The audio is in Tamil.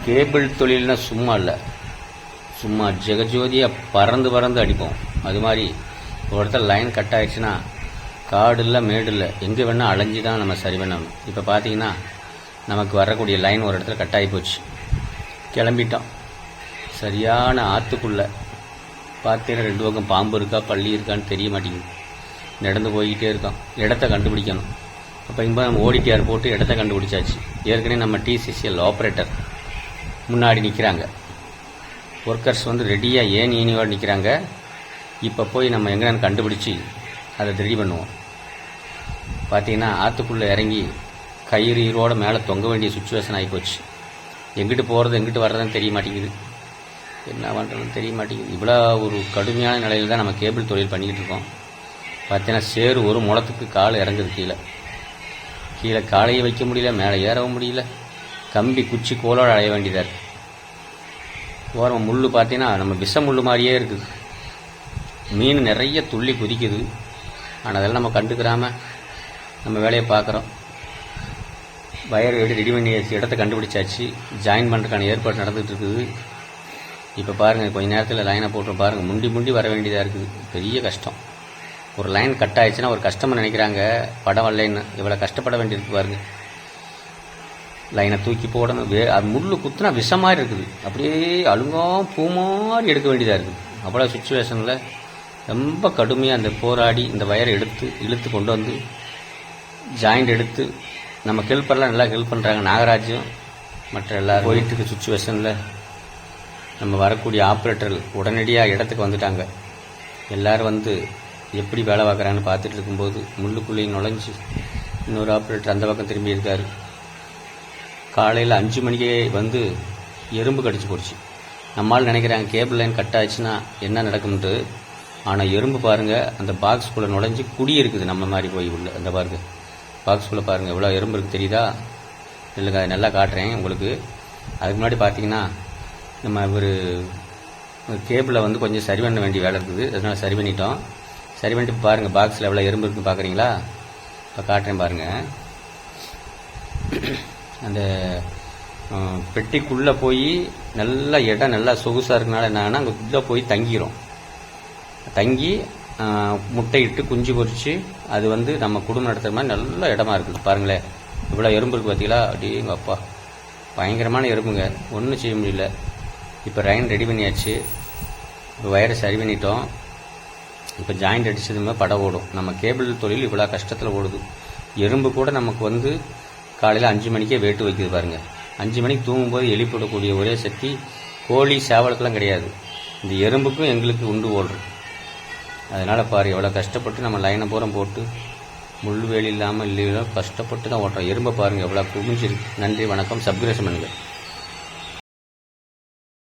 கேபிள் தொழில்னா சும்மா இல்லை, சும்மா ஜெகஜோதியாக பறந்து அடிப்போம். அது மாதிரி ஒரு இடத்துல லைன் கட் ஆகிடுச்சுன்னா காடு இல்லை மேடு இல்லை, எங்கே வேணால் அலைஞ்சி தான் நம்ம சரி பண்ணணும். இப்போ பார்த்தீங்கன்னா நமக்கு வரக்கூடிய லைன் ஒரு இடத்துல கட் ஆகி போச்சு, கிளம்பிட்டோம். சரியான ஆற்றுக்குள்ளே பார்த்தீங்கன்னா 2 பக்கம் பாம்பு இருக்கா பள்ளி இருக்கான்னு தெரிய மாட்டேங்குது. நடந்து போய்கிட்டே இருக்கோம், இடத்த கண்டுபிடிக்கணும். அப்போ இங்கே நம்ம ஓடிடிஆர் போட்டு இடத்த கண்டுபிடிச்சாச்சு. ஏற்கனவே நம்ம டிசிசிஎல் ஆப்ரேட்டர் முன்னாடி நிற்கிறாங்க, ஒர்க்கர்ஸ் வந்து ரெடியாக ஈனியோடு நிற்கிறாங்க. இப்போ போய் நம்ம எங்கேன்னு கண்டுபிடிச்சி அதை ரெடி பண்ணுவோம். பார்த்தீங்கன்னா ஆற்றுக்குள்ளே இறங்கி கயிறோடு மேலே தொங்க வேண்டிய சுச்சுவேஷன் ஆகிப்போச்சு. எங்கிட்டு போகிறது எங்கிட்டு வர்றதுன்னு தெரிய மாட்டேங்குது, என்ன பண்ணுறதுன்னு தெரிய மாட்டேங்குது. இவ்வளோ ஒரு கடுமையான நிலையில் தான் நம்ம கேபிள் தொழில் பண்ணிக்கிட்டு இருக்கோம். பார்த்தீங்கன்னா சேறு ஒரு முளத்துக்கு கால் இறங்குது, கீழே காலையை வைக்க முடியல, மேலே ஏறவும் முடியல, கம்பி குச்சி கோலோடு அடைய வேண்டியதாக இருக்குது. ஓரம் முள் பார்த்தீங்கன்னா நம்ம விஷ முள் மாதிரியே இருக்குது. மீன் நிறைய துள்ளி குதிக்குது, ஆனால் அதெல்லாம் நம்ம கண்டுக்கிறாமல் நம்ம வேலையை பார்க்குறோம். வயர் எடுத்து ரெடி பண்ணி இடத்த கண்டுபிடிச்சாச்சு, ஜாயின் பண்ணுறதுக்கான ஏற்பாடு நடந்துகிட்டு இருக்குது. இப்போ பாருங்கள், கொஞ்சம் நேரத்தில் லைனை போட்டு பாருங்கள், முண்டி வர வேண்டியதாக இருக்குது. பெரிய கஷ்டம். ஒரு லைன் கட் ஆகிடுச்சுன்னா ஒரு கஸ்டமர் நினைக்கிறாங்க படம் வரலைன்னு, இவ்வளோ கஷ்டப்பட வேண்டியிருக்கு பாருங்க. லைனை தூக்கி போடணும், அது முள் குத்துனா விஷம் மாதிரி இருக்குது, அப்படியே அழுங்கம் பூ மாதிரி எடுக்க வேண்டியதாக இருக்குது. அவ்வளோ சுச்சுவேஷனில் ரொம்ப கடுமையாக அந்த போராடி இந்த வயரை இழுத்து கொண்டு வந்து ஜாயிண்ட் எடுத்து நம்ம ஹெல்ப்பர்லாம் நல்லா ஹெல்ப் பண்ணுறாங்க. நாகராஜும் மற்ற எல்லோரும் போயிட்டு சுச்சுவேஷனில் நம்ம வரக்கூடிய ஆப்ரேட்டர்கள் உடனடியாக இடத்துக்கு வந்துட்டாங்க. எல்லோரும் வந்து எப்படி வேலை பார்க்குறாங்கன்னு பார்த்துட்டு இருக்கும்போது முள்ளுக்குள்ளேயும் நுழைஞ்சி இன்னொரு ஆப்ரேட்டர் அந்த பக்கம் திரும்பி இருக்கார். காலையில் 5 மணிக்கே வந்து எறும்பு கடிச்சு போடுச்சு. நம்மளால் நினைக்கிறாங்க கேபிள் லைன் கட் ஆச்சுன்னா என்ன நடக்கும்ன்ட்டு, ஆனால் எறும்பு பாருங்கள் அந்த பாக்ஸ்குள்ளே நுழைஞ்சி குடி இருக்குது. நம்ம மாதிரி போய் உள்ள அந்த பாருங்க பாக்ஸ்குள்ளே பாருங்கள் எவ்வளோ எறும்பு இருக்குது தெரியுதா? இல்லைங்க, அதை நல்லா காட்டுறேன் உங்களுக்கு. அதுக்கு முன்னாடி பார்த்தீங்கன்னா நம்ம ஒரு கேபிளை வந்து கொஞ்சம் சரி பண்ண வேண்டிய வேலை இருக்குது, அதனால் சரி பண்ணிட்டோம். சரி பண்ணிட்டு பாருங்கள் பாக்ஸில் எவ்வளோ எறும்பு இருக்குன்னு பார்க்குறீங்களா? இப்போ காட்டுறேன் பாருங்கள். அந்த பெட்டிக்குள்ளே போய் நல்லா இடம் நல்லா சொகுசாக இருக்கனால என்னன்னா அங்கே உள்ளே போய் தங்கி முட்டையிட்டு குஞ்சு பொறிச்சு அது வந்து நம்ம குடும்பம் நடத்துகிற மாதிரி நல்ல இடமா இருக்குது. பாருங்களேன் இவ்வளோ எறும்பு இருக்குது பார்த்தீங்களா? அப்படியே எங்கள் அப்பா பயங்கரமான எறும்புங்க, ஒன்றும் செய்ய முடியல. இப்போ லைன் ரெடி பண்ணியாச்சு, இப்போ வயரை சரி பண்ணிட்டோம். இப்போ ஜாயிண்ட் அடிச்சதுமே படம் ஓடும். நம்ம கேபிள் தொழில் இவ்வளோ கஷ்டத்தில் ஓடுது. எறும்பு கூட நமக்கு வந்து காலையில் 5 மணிக்கே வேட்டு வைக்குது பாருங்கள். 5 மணிக்கு தூங்கும்போது எழுப்பிவிடக்கூடிய ஒரே சக்தி கோழி சேவலுக்கெல்லாம் கிடையாது, இந்த எறும்புக்கும் எங்களுக்கு உண்டு ஓடுறோம். அதனால் பாரு எவ்வளோ கஷ்டப்பட்டு நம்ம லைனை பூரம் போட்டு முள்வேலி இல்லாமல் இல்லையோ கஷ்டப்பட்டு தான் ஓட்டுறோம். எறும்பை பாருங்கள் எவ்வளோ குமிஞ்சிருக்கு. நன்றி, வணக்கம். சப்ஸ்கிரைப் பண்ணுங்கள்.